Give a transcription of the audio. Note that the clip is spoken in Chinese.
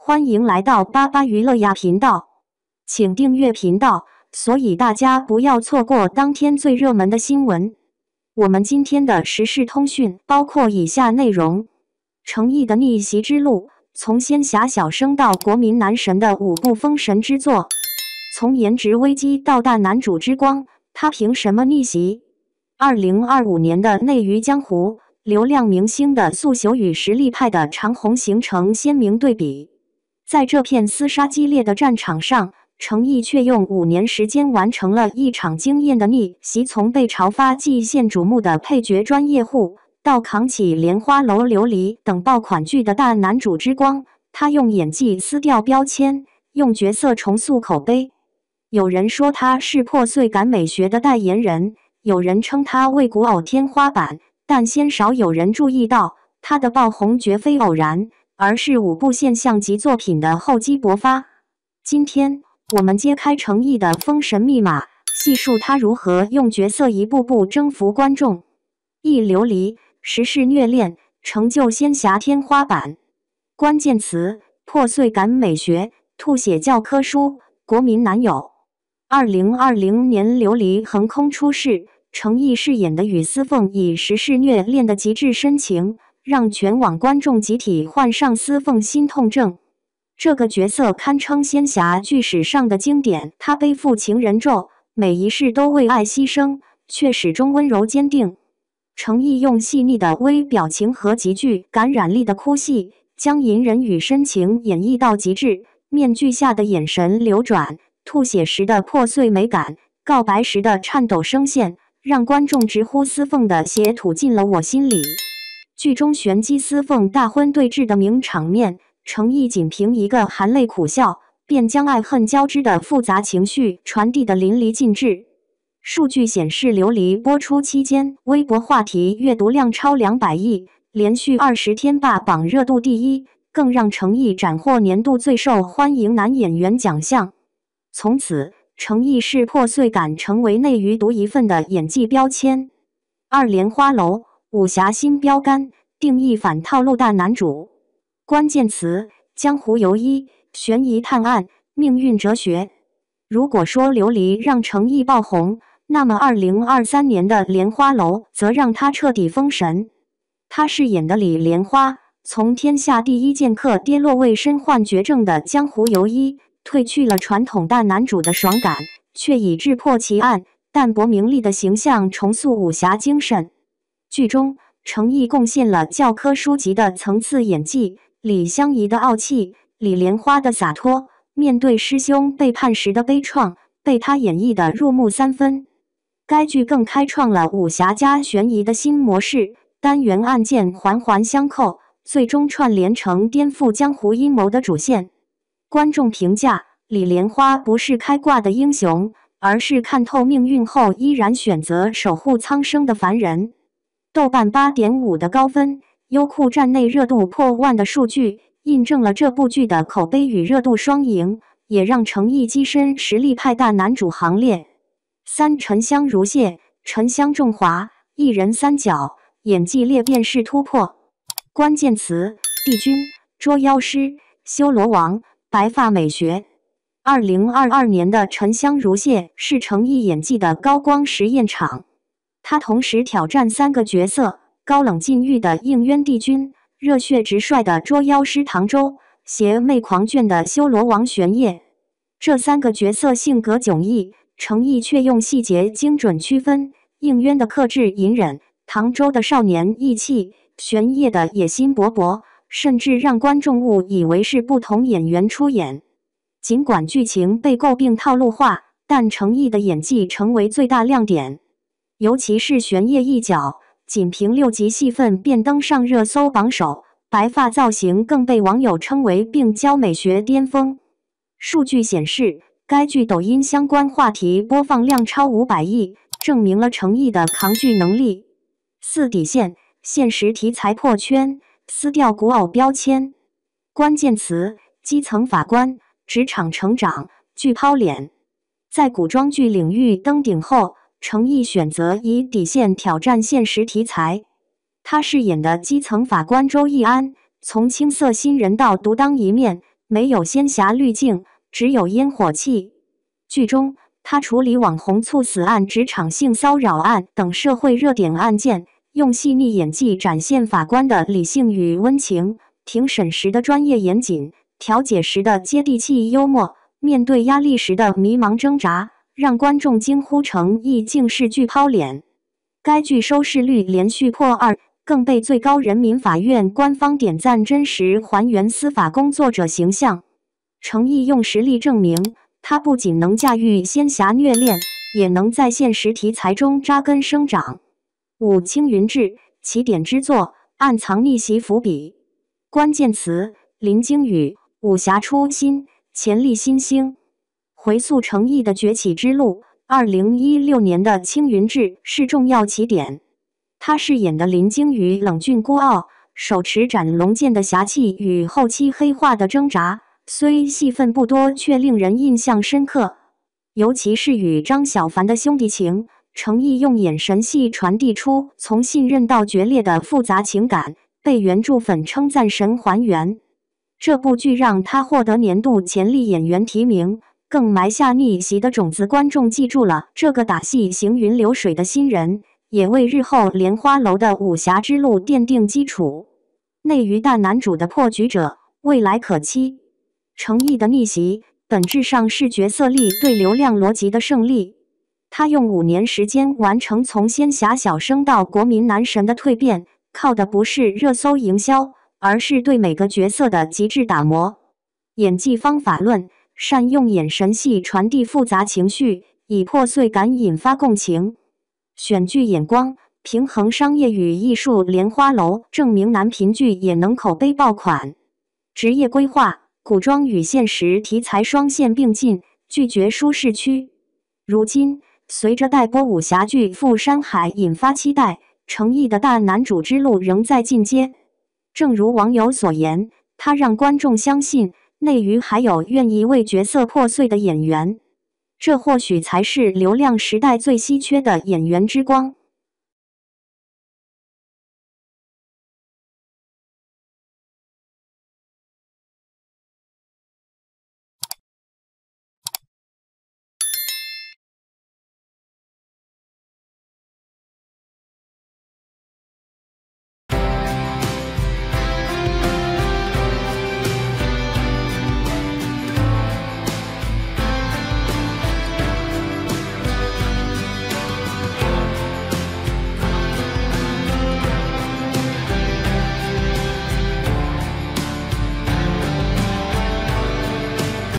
欢迎来到巴巴娱乐呀频道，请订阅频道，所以大家不要错过当天最热门的新闻。我们今天的时事通讯包括以下内容：程毅的逆袭之路，从仙侠小生到国民男神的5部封神之作，从颜值危机到大男主之光，他凭什么逆袭？2025年的内娱江湖，流量明星的速朽与实力派的长红形成鲜明对比。在这片厮杀激烈的战场上，程毅却用5年时间完成了一场惊艳的逆袭，从被潮发既现瞩目的配角专业户，到扛起《莲花楼》《琉璃》等爆款剧的大男主之光，他用演技撕掉标签，用角色重塑口碑。有人说他是破碎感美学的代言人，有人称他为古偶天花板，但鲜少有人注意到，他的爆红绝非偶然，而是5部现象级作品的厚积薄发。今天我们揭开程毅的封神密码，细数他如何用角色一步步征服观众。一琉璃，时事虐恋，成就仙侠天花板。关键词：破碎感美学，吐血教科书，国民男友。2020年琉璃横空出世，程毅饰演的雨丝凤以时事虐恋的极致深情，让全网观众集体患上丝凤心痛症。这个角色堪称仙侠剧史上的经典，他背负情人咒，每一世都为爱牺牲，却始终温柔坚定。程毅用细腻的微表情和极具感染力的哭戏，将隐忍与深情演绎到极致。面具下的眼神流转，吐血时的破碎美感，告白时的颤抖声线，让观众直呼丝凤的血吐进了我心里。剧中玄机丝凤大婚对峙的名场面，程毅仅凭一个含泪苦笑，便将爱恨交织的复杂情绪传递得淋漓尽致。数据显示，琉璃播出期间，微博话题阅读量超200亿，连续20天霸榜热度第1，更让程毅斩获年度最受欢迎男演员奖项。从此，程毅是破碎感成为内娱独一份的演技标签。莲花楼，武侠新标杆，定义反套路大男主。关键词：江湖游医、悬疑探案、命运哲学。如果说琉璃让程毅爆红，那么2023年的莲花楼则让他彻底封神。他饰演的李莲花，从天下第一剑客跌落为身患绝症的江湖游医，褪去了传统大男主的爽感，却以智破奇案、淡泊名利的形象重塑武侠精神。剧中，程毅贡献了教科书级的层次演技，李香怡的傲气，李莲花的洒脱，面对师兄背叛时的悲怆，被他演绎得入木3分。该剧更开创了武侠加悬疑的新模式，单元案件环环相扣，最终串联成颠覆江湖阴谋的主线。观众评价：李莲花不是开挂的英雄，而是看透命运后依然选择守护苍生的凡人。豆瓣8.5的高分，优酷站内热度破万的数据，印证了这部剧的口碑与热度双赢，也让程毅跻身实力派大男主行列。沉香如屑，沉香重华，一人3角，演技裂变式突破。关键词：帝君、捉妖师、修罗王、白发美学。2022年的沉香如屑是程毅演技的高光实验场，他同时挑战3个角色：高冷禁欲的应渊帝君，热血直率的捉妖师唐周，邪魅狂狷的修罗王玄烨。这3个角色性格迥异，程毅却用细节精准区分，应渊的克制隐忍，唐周的少年义气，玄烨的野心勃勃，甚至让观众误以为是不同演员出演。尽管剧情被诟病套路化，但程毅的演技成为最大亮点。尤其是玄烨一角，仅凭6集戏份便登上热搜榜首，白发造型更被网友称为病娇美学巅峰。数据显示，该剧抖音相关话题播放量超500亿，证明了程毅的扛剧能力。底线：现实题材破圈，撕掉古偶标签。关键词：基层法官、职场成长、剧抛脸。在古装剧领域登顶后，程毅选择以底线挑战现实题材。他饰演的基层法官周易安，从青涩新人到独当一面，没有仙侠滤镜，只有烟火气。剧中，他处理网红猝死案、职场性骚扰案等社会热点案件，用细腻演技展现法官的理性与温情，庭审时的专业严谨，调解时的接地气幽默，面对压力时的迷茫挣扎，让观众惊呼诚意，竟是剧抛脸。该剧收视率连续破2，更被最高人民法院官方点赞，真实还原司法工作者形象。诚意用实力证明，他不仅能驾驭仙侠虐恋，也能在现实题材中扎根生长。5. 青云志，起点之作，暗藏逆袭伏笔。关键词：林惊羽，武侠初心，潜力新星。回溯诚意的崛起之路，2016年的青云志是重要起点。他饰演的林惊羽冷峻孤傲，手持斩龙剑的侠气与后期黑化的挣扎，虽戏份不多，却令人印象深刻。尤其是与张小凡的兄弟情，诚意用眼神戏传递出从信任到决裂的复杂情感，被原著粉称赞神还原。这部剧让他获得年度潜力演员提名，更埋下逆袭的种子，观众记住了这个打戏行云流水的新人，也为日后莲花楼的武侠之路奠定基础。内娱大男主的破局者，未来可期。诚意的逆袭，本质上是角色力对流量逻辑的胜利。他用5年时间完成从仙侠小生到国民男神的蜕变，靠的不是热搜营销，而是对每个角色的极致打磨。演技方法论：善用眼神戏传递复杂情绪，以破碎感引发共情。选剧眼光：平衡商业与艺术，莲花楼证明男频剧也能口碑爆款。职业规划：古装与现实题材双线并进，拒绝舒适区。如今，随着待播武侠剧《赴山海》引发期待，诚意的大男主之路仍在进阶。正如网友所言，他让观众相信内娱还有愿意为角色破碎的演员，这或许才是流量时代最稀缺的演员之光。